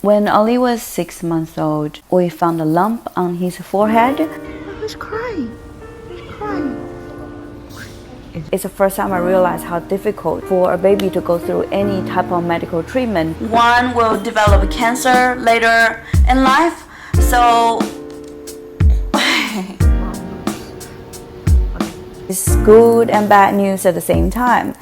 When Ollie was 6 months old, we found a lump on his forehead. He's crying. He's crying. It's the first time I realized how difficult for a baby to go through any type of medical treatment. One will develop cancer later in life, so it's good and bad news at the same time.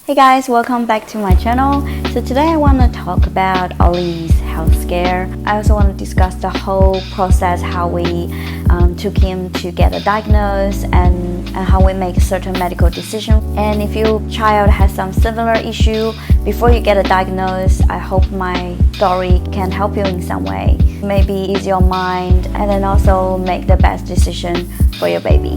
Hey guys, welcome back to my channel. So today I want to talk about Ollie's health scare. I also want to discuss the whole process, how we took him to get a diagnosis and how we make a certain medical decision. And if your child has some similar issue, before you get a diagnosis, I hope my story can help you in some way. Maybe ease your mind and then also make the best decision for your baby.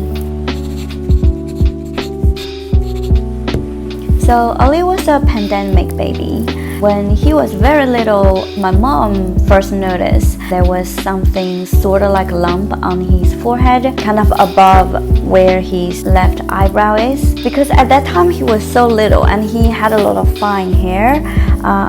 So Ollie was a pandemic baby. When he was very little, my mom first noticed there was something sort of like a lump on his forehead, kind of above where his left eyebrow is. Because at that time he was so little and he had a lot of fine hair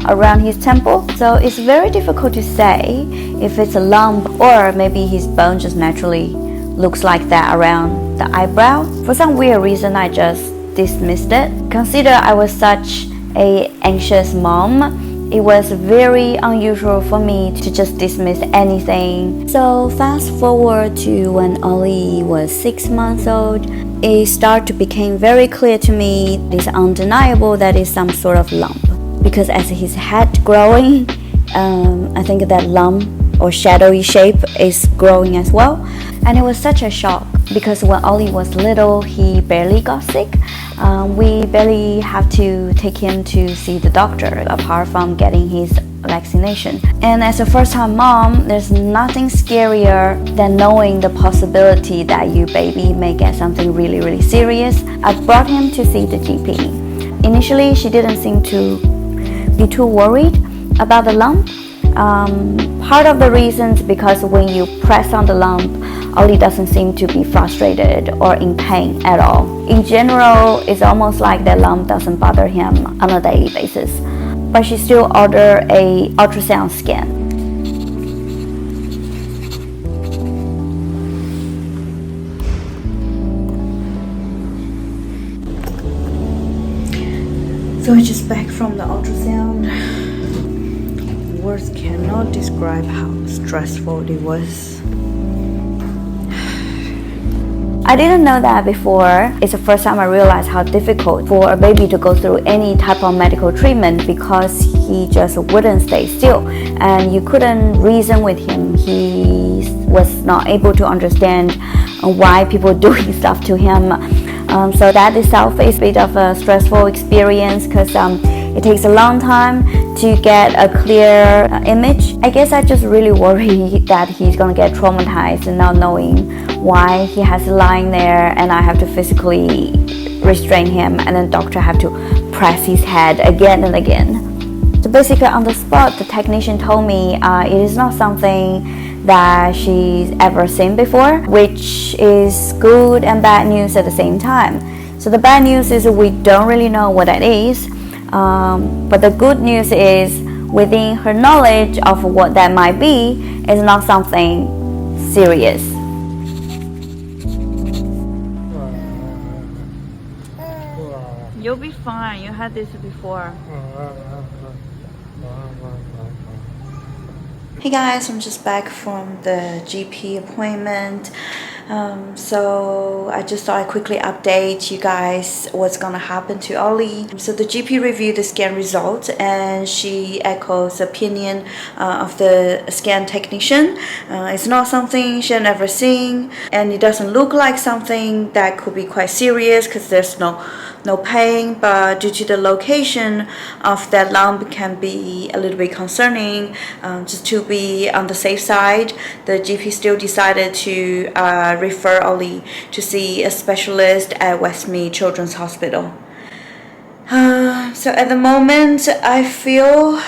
around his temple. So it's very difficult to say if it's a lump or maybe his bone just naturally looks like that around the eyebrow. For some weird reason, I just dismissed it. Consider I was such a anxious mom, it was very unusual for me to just dismiss anything. So fast forward to when Ollie was 6 months old, it started to become very clear to me, it's undeniable that it's some sort of lump. Because as his head growing, I think that lump or shadowy shape is growing as well. And it was such a shock because when Ollie was little, he barely got sick. We barely have to take him to see the doctor apart from getting his vaccination. And as a first-time mom, there's nothing scarier than knowing the possibility that your baby may get something really, really serious. I brought him to see the GP. Initially, she didn't seem to be too worried about the lump. Part of the reasons because when you press on the lump, Ollie doesn't seem to be frustrated or in pain at all. In general, it's almost like that lump doesn't bother him on a daily basis. But she still ordered a ultrasound scan. So we're just back from the ultrasound. Words cannot describe how stressful it was. I didn't know that before. It's the first time I realized how difficult for a baby to go through any type of medical treatment because he just wouldn't stay still and you couldn't reason with him. He was not able to understand why people doing stuff to him. So that itself is a bit of a stressful experience because it takes a long time to get a clear image. I guess I just really worry that he's gonna get traumatized and not knowing why he has lying there and I have to physically restrain him and then doctor have to press his head again and again. So basically on the spot, the technician told me it is not something that she's ever seen before, which is good and bad news at the same time. So the bad news is we don't really know what that is. But the good news is within her knowledge of what that might be is not something serious. You'll be fine. You had this before. Hey guys, I'm just back from the GP appointment. So I just thought I'd quickly update you guys what's gonna happen to Ollie. So the GP reviewed the scan results and she echoes the opinion of the scan technician. It's not something she had never seen, and it doesn't look like something that could be quite serious because there's no pain, but due to the location of that lump can be a little bit concerning. Just to be on the safe side, the GP still decided to refer Ollie to see a specialist at Westmead Children's Hospital. So at the moment, I feel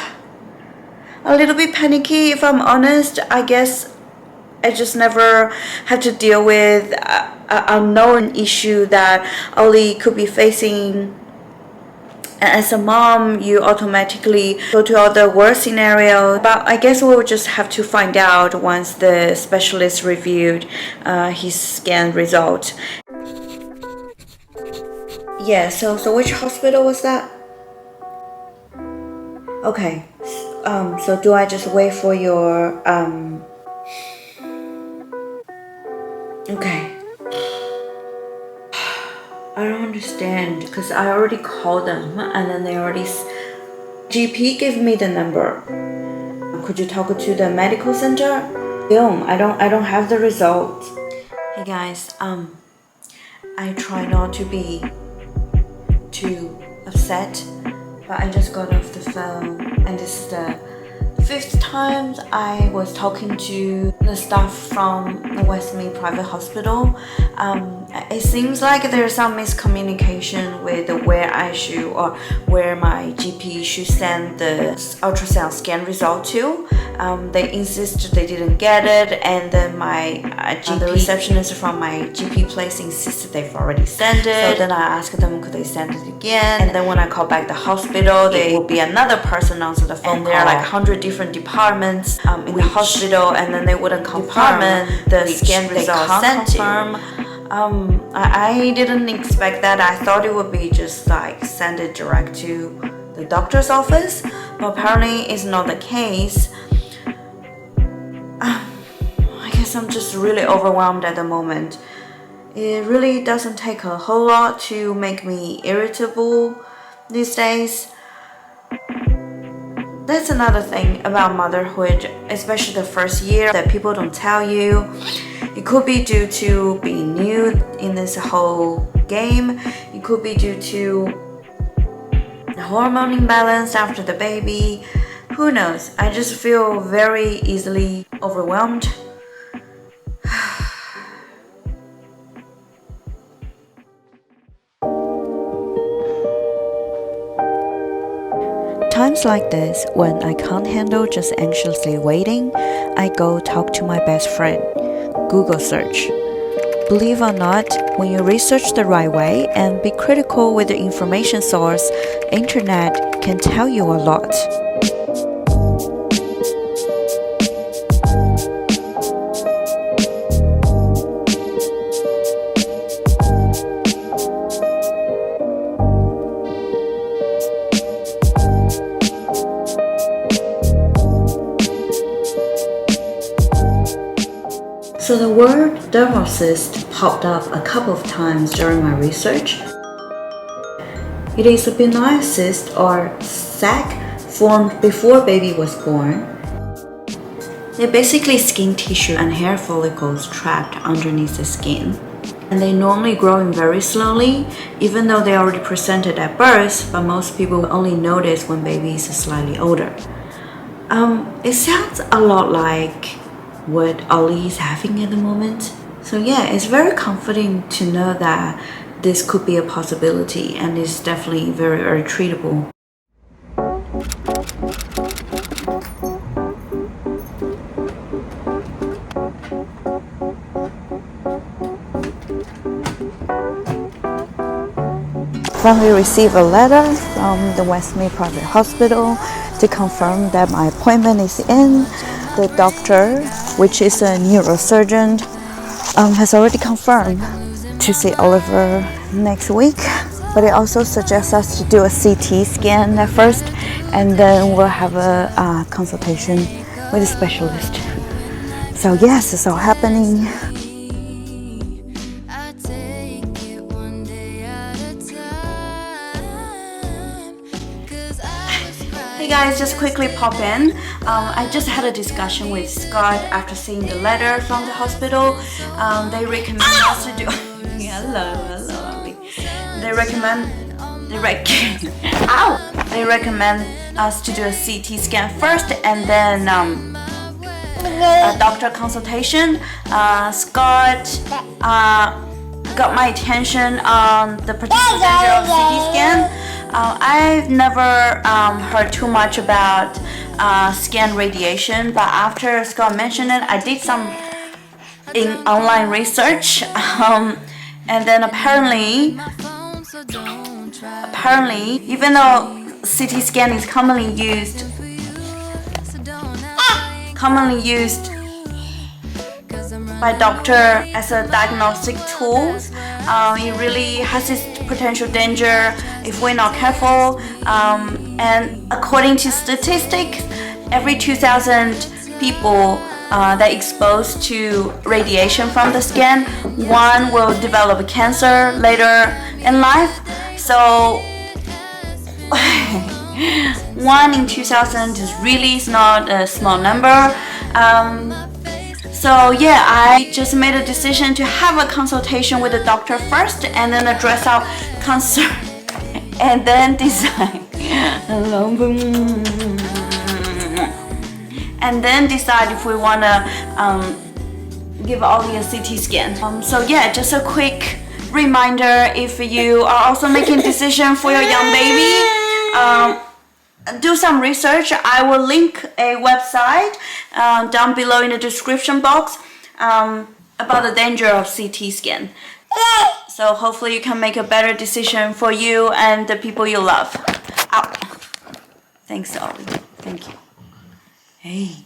a little bit panicky, if I'm honest. I guess I just never had to deal with an unknown issue that Ollie could be facing. As a mom, you automatically go to all the worst scenarios, but I guess we'll just have to find out once the specialist reviewed his scan result. Yeah, so which hospital was that? Okay, so do I just wait for your Okay. I don't understand because I already called them and then they already GP gave me the number. Could you talk to the medical center? I don't have the results. Hey guys, I try not to be too upset, but I just got off the phone and this is the 5th time I was talking to the staff from the Westmead Private Hospital. It seems like there's some miscommunication with where I should or where my GP should send the ultrasound scan result to. They insist they didn't get it, and then my the receptionist from my GP place insisted they've already sent it. So then I asked them could they send it again, and then when I call back the hospital, there will be another person answer the phone. And there are like 100 different departments in the hospital, and then they wouldn't confirm the scan result sent to. I didn't expect that. I thought it would be just like send it direct to the doctor's office, but apparently it's not the case. I guess I'm just really overwhelmed at the moment. It really doesn't take a whole lot to make me irritable these days. That's another thing about motherhood, especially the first year, that people don't tell you. It could be due to being new in this whole game. It could be due to the hormone imbalance after the baby. Who knows? I just feel very easily overwhelmed. Times like this, when I can't handle just anxiously waiting, I go talk to my best friend. Google search. Believe or not, when you research the right way and be critical with the information source, internet can tell you a lot. So the word dermoid cyst popped up a couple of times during my research. It is a benign cyst or sac formed before baby was born. They're basically skin tissue and hair follicles trapped underneath the skin. And they normally grow in very slowly, even though they already presented at birth, but most people only notice when baby is slightly older. It sounds a lot like what Ollie is having at the moment. So yeah, it's very comforting to know that this could be a possibility, and it's definitely very, very treatable. Finally received a letter from the Westmead Private Hospital to confirm that my appointment is in. The doctor, which is a neurosurgeon, has already confirmed to see Oliver next week. But it also suggests us to do a CT scan at first, and then we'll have a consultation with a specialist. So yes, it's all happening. guys, just quickly pop in. I just had a discussion with Scott after seeing the letter from the hospital. They recommend us to do. Hello, Ollie. They recommend us to do a CT scan first, and then a doctor consultation. Scott got my attention on the potential danger of CT scan. I've never heard too much about scan radiation, but after Scott mentioned it, I did some online research, and then apparently, even though CT scan is commonly used by doctor as a diagnostic tool, it really has its potential danger if we're not careful. And according to statistics, every 2,000 people that exposed to radiation from the scan, one will develop cancer later in life. So 1 in 2,000 is really not a small number. So yeah, I just made a decision to have a consultation with the doctor first, and then address our concern, and then decide. And then decide if we wanna give Ollie a CT scan. So yeah, just a quick reminder: if you are also making a decision for your young baby, do some research. I will link a website down below in the description box about the danger of CT scan. So hopefully you can make a better decision for you and the people you love. Ow. Thanks, Ollie. Thank you. Hey.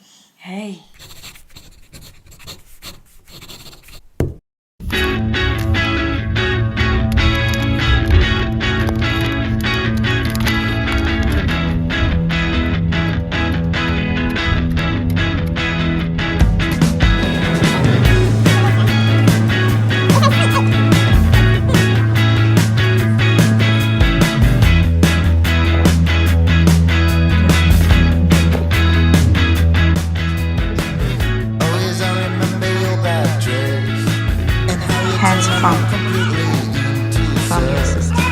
Hands from your sister.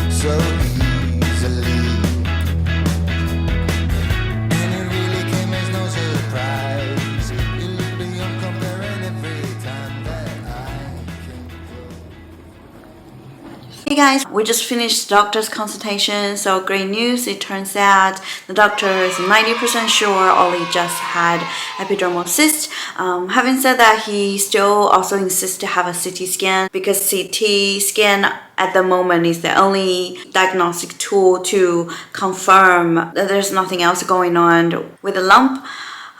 So easily, and it really came as no surprise. You look beyond comparing every time that I came close. Hey guys, we just finished doctor's consultation, so great news. It turns out the doctor is 90% sure Ollie just had epidermal cyst. Having said that, he still also insists to have a CT scan, because CT scan at the moment is the only diagnostic tool to confirm that there's nothing else going on with the lump.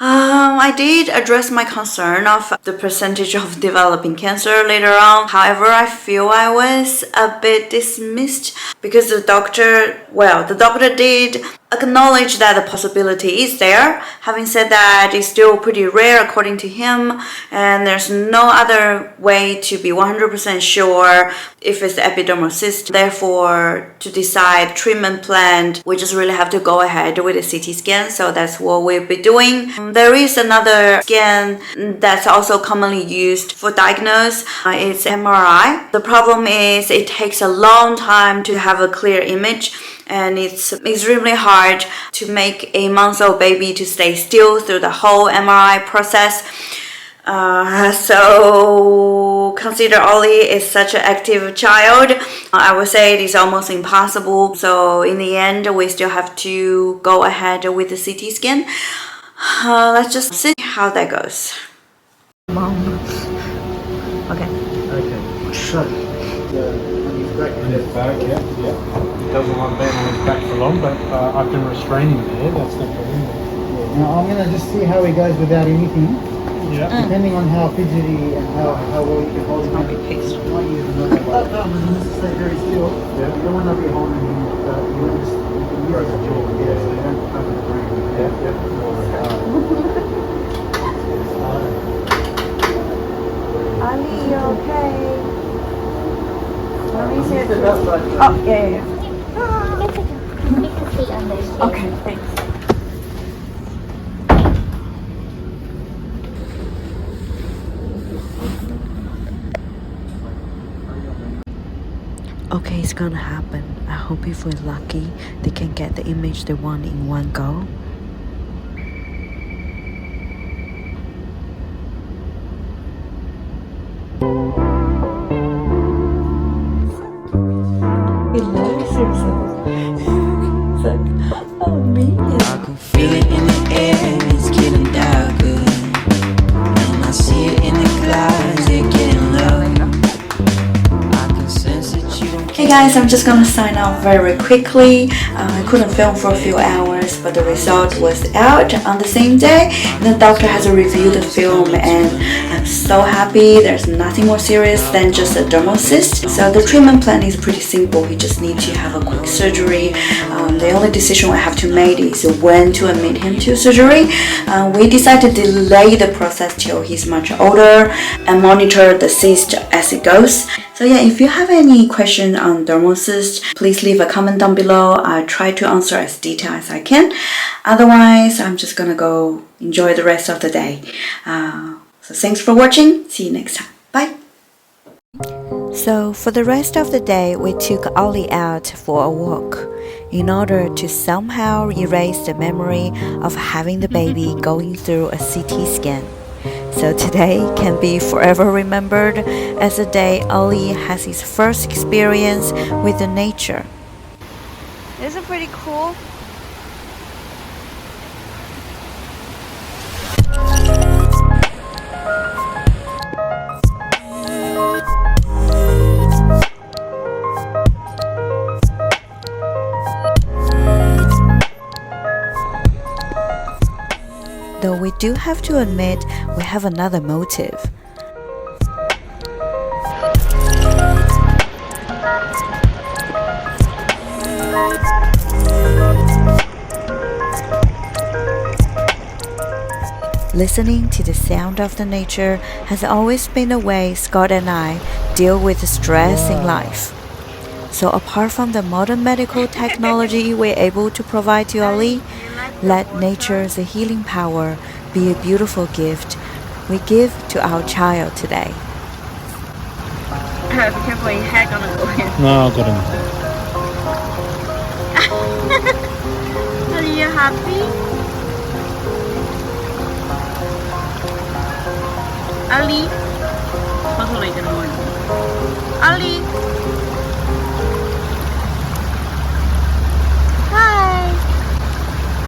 I did address my concern of the percentage of developing cancer later on. However, I feel I was a bit dismissed, because the doctor did acknowledge that the possibility is there. Having said that, it's still pretty rare according to him, and there's no other way to be 100% sure if it's epidermal cyst. Therefore, to decide treatment plan, we just really have to go ahead with a CT scan. So that's what we'll be doing. There is another scan that's also commonly used for diagnose. It's MRI. The problem is it takes a long time to have a clear image, and it's extremely hard to make a month-old baby to stay still through the whole MRI process. So consider Ollie is such an active child. I would say it is almost impossible. So in the end, we still have to go ahead with the CT scan. Let's just see how that goes. Okay. So, when he's back in his bag, yeah. He doesn't want being on his back for long, but I can restrain him there, that's the problem. Now I'm gonna just see how he goes without anything. Yeah. Depending on how fidgety and how well you can hold him. Might use another one. No, let's stay very still. Yeah. You don't want to be holding him. You can use the jaw. Yeah, so you don't cover the brain. Yeah. Ollie, you okay? Mommy's here. Oh, yeah. coffee on this. Okay, thanks. Okay, it's gonna happen. I hope if we're lucky, they can get the image they want in one go. He likes himself. It's like, oh, me. I can feel it in the air, it's getting darker. And I see it in the clouds, they're getting low. I can sense that you don't Hey guys, I'm just gonna sign off very quickly. I couldn't film for a few hours, but the result was out on the same day. And the doctor has reviewed the film, and I'm so happy. There's nothing more serious than just a dermal cyst. So the treatment plan is pretty simple. He just needs to have a quick surgery. The only decision I have to make is when to admit him to surgery. We decided to delay the process till he's much older and monitor the cyst as it goes. So yeah, if you have any question on dermal cyst, please leave a comment down below. I'll try to answer as detailed as I can. Otherwise, I'm just gonna go enjoy the rest of the day. So thanks for watching. See you next time. Bye. So for the rest of the day, we took Ollie out for a walk in order to somehow erase the memory of having the baby going through a CT scan. So today can be forever remembered as the day Ollie has his first experience with the nature. Isn't it pretty cool? Though we do have to admit we have another motive. Listening to the sound of the nature has always been the way Scott and I deal with stress in life. So apart from the modern medical technology we're able to provide to Ollie, let nature's healing power be a beautiful gift we give to our child today. Be careful, your hair gonna go in. No, I got him. Are you happy? Ali? Ali?